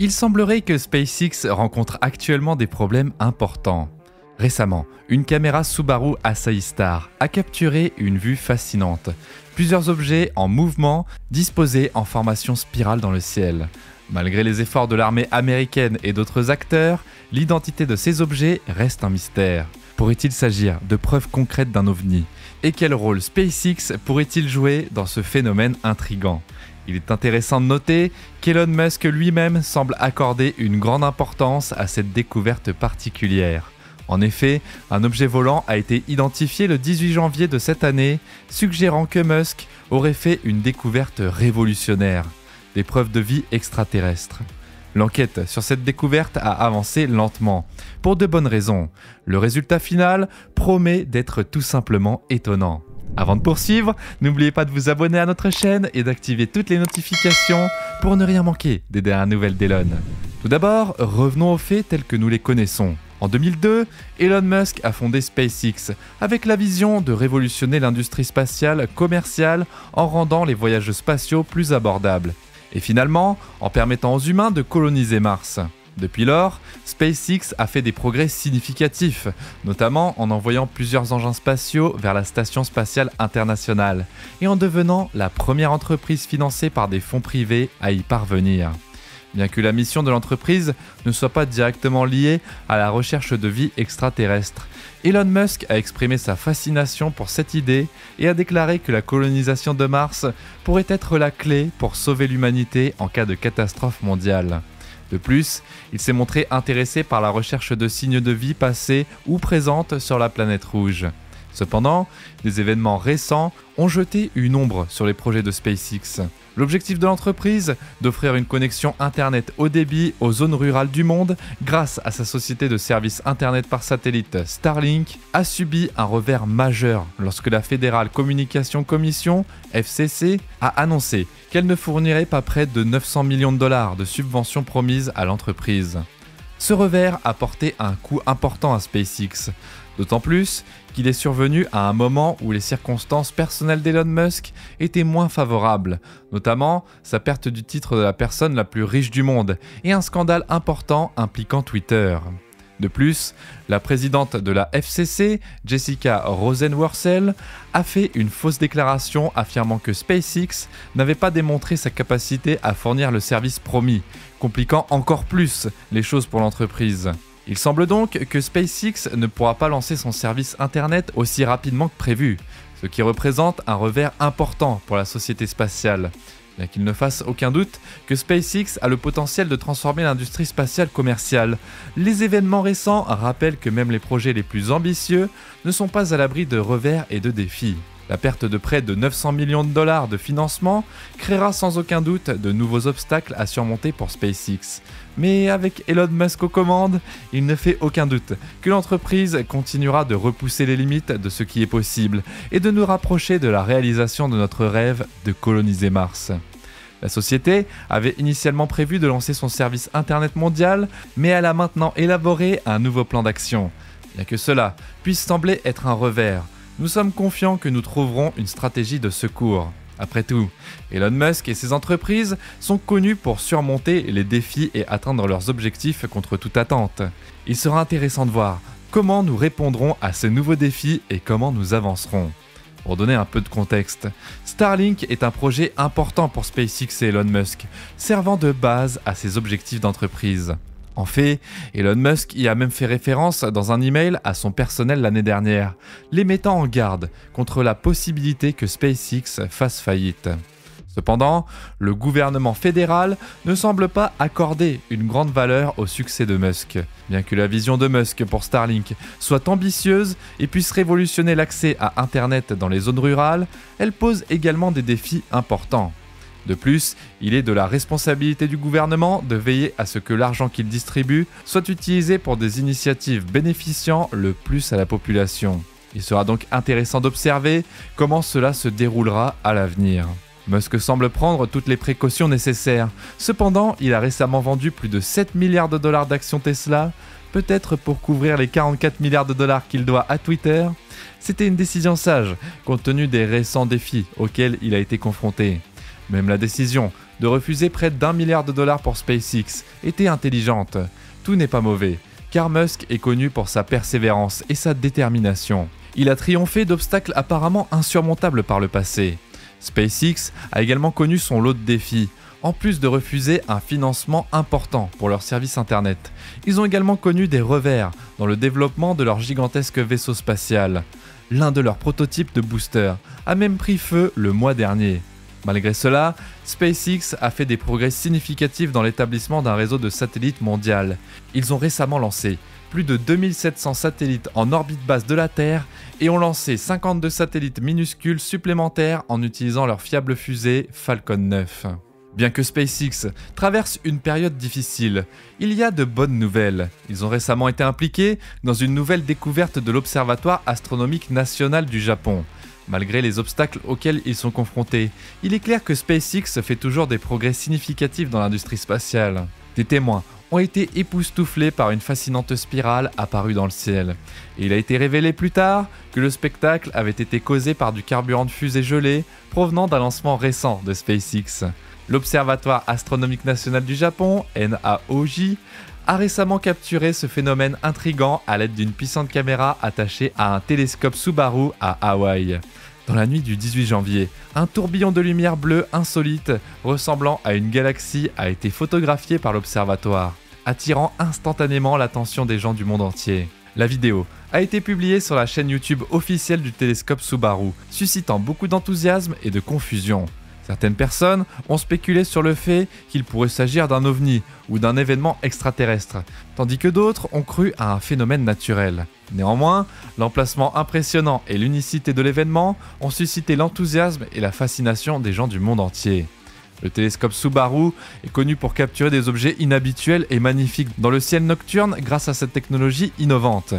Il semblerait que SpaceX rencontre actuellement des problèmes importants. Récemment, une caméra Subaru Asahi Star a capturé une vue fascinante. Plusieurs objets en mouvement disposés en formation spirale dans le ciel. Malgré les efforts de l'armée américaine et d'autres acteurs, l'identité de ces objets reste un mystère. Pourrait-il s'agir de preuves concrètes d'un ovni? Et quel rôle SpaceX pourrait-il jouer dans ce phénomène intrigant? Il est intéressant de noter qu'Elon Musk lui-même semble accorder une grande importance à cette découverte particulière. En effet, un objet volant a été identifié le 18 janvier de cette année, suggérant que Musk aurait fait une découverte révolutionnaire, des preuves de vie extraterrestre. L'enquête sur cette découverte a avancé lentement, pour de bonnes raisons. Le résultat final promet d'être tout simplement étonnant. Avant de poursuivre, n'oubliez pas de vous abonner à notre chaîne et d'activer toutes les notifications pour ne rien manquer des dernières nouvelles d'Elon. Tout d'abord, revenons aux faits tels que nous les connaissons. En 2002, Elon Musk a fondé SpaceX avec la vision de révolutionner l'industrie spatiale commerciale en rendant les voyages spatiaux plus abordables. Et finalement, en permettant aux humains de coloniser Mars. Depuis lors, SpaceX a fait des progrès significatifs, notamment en envoyant plusieurs engins spatiaux vers la Station spatiale internationale et en devenant la première entreprise financée par des fonds privés à y parvenir. Bien que la mission de l'entreprise ne soit pas directement liée à la recherche de vie extraterrestre, Elon Musk a exprimé sa fascination pour cette idée et a déclaré que la colonisation de Mars pourrait être la clé pour sauver l'humanité en cas de catastrophe mondiale. De plus, il s'est montré intéressé par la recherche de signes de vie passés ou présentes sur la planète rouge. Cependant, des événements récents ont jeté une ombre sur les projets de SpaceX. L'objectif de l'entreprise, d'offrir une connexion Internet haut débit aux zones rurales du monde grâce à sa société de services Internet par satellite Starlink, a subi un revers majeur lorsque la Federal Communication Commission, FCC, a annoncé qu'elle ne fournirait pas près de 900 millions de dollars de subventions promises à l'entreprise. Ce revers a porté un coup important à SpaceX, d'autant plus qu'il est survenu à un moment où les circonstances personnelles d'Elon Musk étaient moins favorables, notamment sa perte du titre de la personne la plus riche du monde et un scandale important impliquant Twitter. De plus, la présidente de la FCC, Jessica Rosenworcel, a fait une fausse déclaration affirmant que SpaceX n'avait pas démontré sa capacité à fournir le service promis, compliquant encore plus les choses pour l'entreprise. Il semble donc que SpaceX ne pourra pas lancer son service Internet aussi rapidement que prévu, ce qui représente un revers important pour la société spatiale. Bien qu'il ne fasse aucun doute que SpaceX a le potentiel de transformer l'industrie spatiale commerciale, les événements récents rappellent que même les projets les plus ambitieux ne sont pas à l'abri de revers et de défis. La perte de près de 900 millions de dollars de financement créera sans aucun doute de nouveaux obstacles à surmonter pour SpaceX. Mais avec Elon Musk aux commandes, il ne fait aucun doute que l'entreprise continuera de repousser les limites de ce qui est possible et de nous rapprocher de la réalisation de notre rêve de coloniser Mars. La société avait initialement prévu de lancer son service Internet mondial, mais elle a maintenant élaboré un nouveau plan d'action. Bien que cela puisse sembler être un revers, nous sommes confiants que nous trouverons une stratégie de secours. Après tout, Elon Musk et ses entreprises sont connus pour surmonter les défis et atteindre leurs objectifs contre toute attente. Il sera intéressant de voir comment nous répondrons à ces nouveaux défis et comment nous avancerons. Pour donner un peu de contexte, Starlink est un projet important pour SpaceX et Elon Musk, servant de base à ses objectifs d'entreprise. En fait, Elon Musk y a même fait référence dans un email à son personnel l'année dernière, les mettant en garde contre la possibilité que SpaceX fasse faillite. Cependant, le gouvernement fédéral ne semble pas accorder une grande valeur au succès de Musk. Bien que la vision de Musk pour Starlink soit ambitieuse et puisse révolutionner l'accès à Internet dans les zones rurales, elle pose également des défis importants. De plus, il est de la responsabilité du gouvernement de veiller à ce que l'argent qu'il distribue soit utilisé pour des initiatives bénéficiant le plus à la population. Il sera donc intéressant d'observer comment cela se déroulera à l'avenir. Musk semble prendre toutes les précautions nécessaires. Cependant, il a récemment vendu plus de 7 milliards de dollars d'actions Tesla, peut-être pour couvrir les 44 milliards de dollars qu'il doit à Twitter. C'était une décision sage, compte tenu des récents défis auxquels il a été confronté. Même la décision de refuser près d'1 milliard de dollars pour SpaceX était intelligente. Tout n'est pas mauvais, car Musk est connu pour sa persévérance et sa détermination. Il a triomphé d'obstacles apparemment insurmontables par le passé. SpaceX a également connu son lot de défis. En plus de refuser un financement important pour leur service internet, ils ont également connu des revers dans le développement de leur gigantesque vaisseau spatial. L'un de leurs prototypes de booster a même pris feu le mois dernier. Malgré cela, SpaceX a fait des progrès significatifs dans l'établissement d'un réseau de satellites mondial. Ils ont récemment lancé plus de 2700 satellites en orbite basse de la Terre et ont lancé 52 satellites minuscules supplémentaires en utilisant leur fiable fusée Falcon 9. Bien que SpaceX traverse une période difficile, il y a de bonnes nouvelles. Ils ont récemment été impliqués dans une nouvelle découverte de l'Observatoire astronomique national du Japon. Malgré les obstacles auxquels ils sont confrontés, il est clair que SpaceX fait toujours des progrès significatifs dans l'industrie spatiale. Des témoins ont été époustouflés par une fascinante spirale apparue dans le ciel. Et il a été révélé plus tard que le spectacle avait été causé par du carburant de fusée gelé provenant d'un lancement récent de SpaceX. L'Observatoire astronomique national du Japon, NAOJ, a récemment capturé ce phénomène intrigant à l'aide d'une puissante caméra attachée à un télescope Subaru à Hawaï. Dans la nuit du 18 janvier, un tourbillon de lumière bleue insolite ressemblant à une galaxie a été photographié par l'observatoire, attirant instantanément l'attention des gens du monde entier. La vidéo a été publiée sur la chaîne YouTube officielle du télescope Subaru, suscitant beaucoup d'enthousiasme et de confusion. Certaines personnes ont spéculé sur le fait qu'il pourrait s'agir d'un ovni ou d'un événement extraterrestre, tandis que d'autres ont cru à un phénomène naturel. Néanmoins, l'emplacement impressionnant et l'unicité de l'événement ont suscité l'enthousiasme et la fascination des gens du monde entier. Le télescope Subaru est connu pour capturer des objets inhabituels et magnifiques dans le ciel nocturne grâce à cette technologie innovante.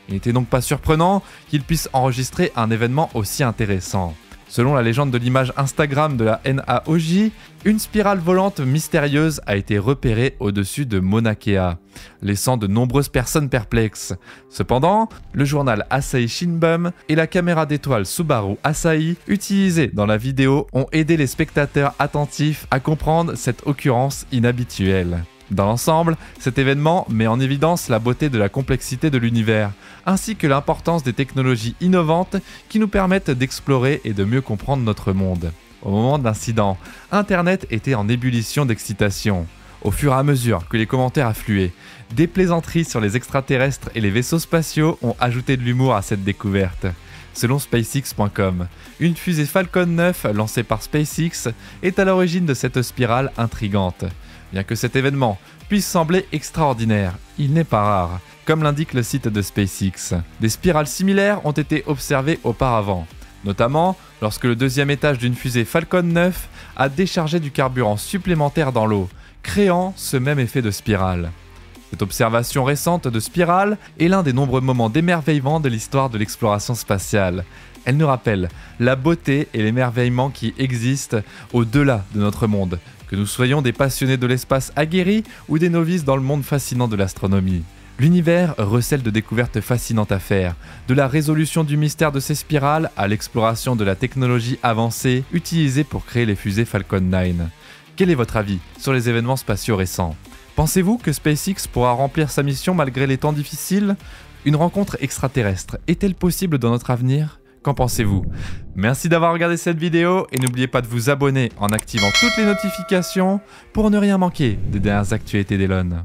Il n'était donc pas surprenant qu'il puisse enregistrer un événement aussi intéressant. Selon la légende de l'image Instagram de la NAOJ, une spirale volante mystérieuse a été repérée au-dessus de Mauna Kea, laissant de nombreuses personnes perplexes. Cependant, le journal Asahi Shimbun et la caméra d'étoile Subaru Asahi, utilisées dans la vidéo, ont aidé les spectateurs attentifs à comprendre cette occurrence inhabituelle. Dans l'ensemble, cet événement met en évidence la beauté de la complexité de l'univers, ainsi que l'importance des technologies innovantes qui nous permettent d'explorer et de mieux comprendre notre monde. Au moment de l'incident, Internet était en ébullition d'excitation. Au fur et à mesure que les commentaires affluaient, des plaisanteries sur les extraterrestres et les vaisseaux spatiaux ont ajouté de l'humour à cette découverte. Selon SpaceX.com, une fusée Falcon 9 lancée par SpaceX est à l'origine de cette spirale intrigante. Bien que cet événement puisse sembler extraordinaire, il n'est pas rare, comme l'indique le site de SpaceX. Des spirales similaires ont été observées auparavant, notamment lorsque le deuxième étage d'une fusée Falcon 9 a déchargé du carburant supplémentaire dans l'eau, créant ce même effet de spirale. Cette observation récente de spirale est l'un des nombreux moments d'émerveillement de l'histoire de l'exploration spatiale. Elle nous rappelle la beauté et l'émerveillement qui existent au-delà de notre monde, que nous soyons des passionnés de l'espace aguerris ou des novices dans le monde fascinant de l'astronomie. L'univers recèle de découvertes fascinantes à faire, de la résolution du mystère de ces spirales à l'exploration de la technologie avancée utilisée pour créer les fusées Falcon 9. Quel est votre avis sur les événements spatiaux récents ? Pensez-vous que SpaceX pourra remplir sa mission malgré les temps difficiles ? Une rencontre extraterrestre est-elle possible dans notre avenir ? Qu'en pensez-vous ? Merci d'avoir regardé cette vidéo et n'oubliez pas de vous abonner en activant toutes les notifications pour ne rien manquer des dernières actualités d'Elon.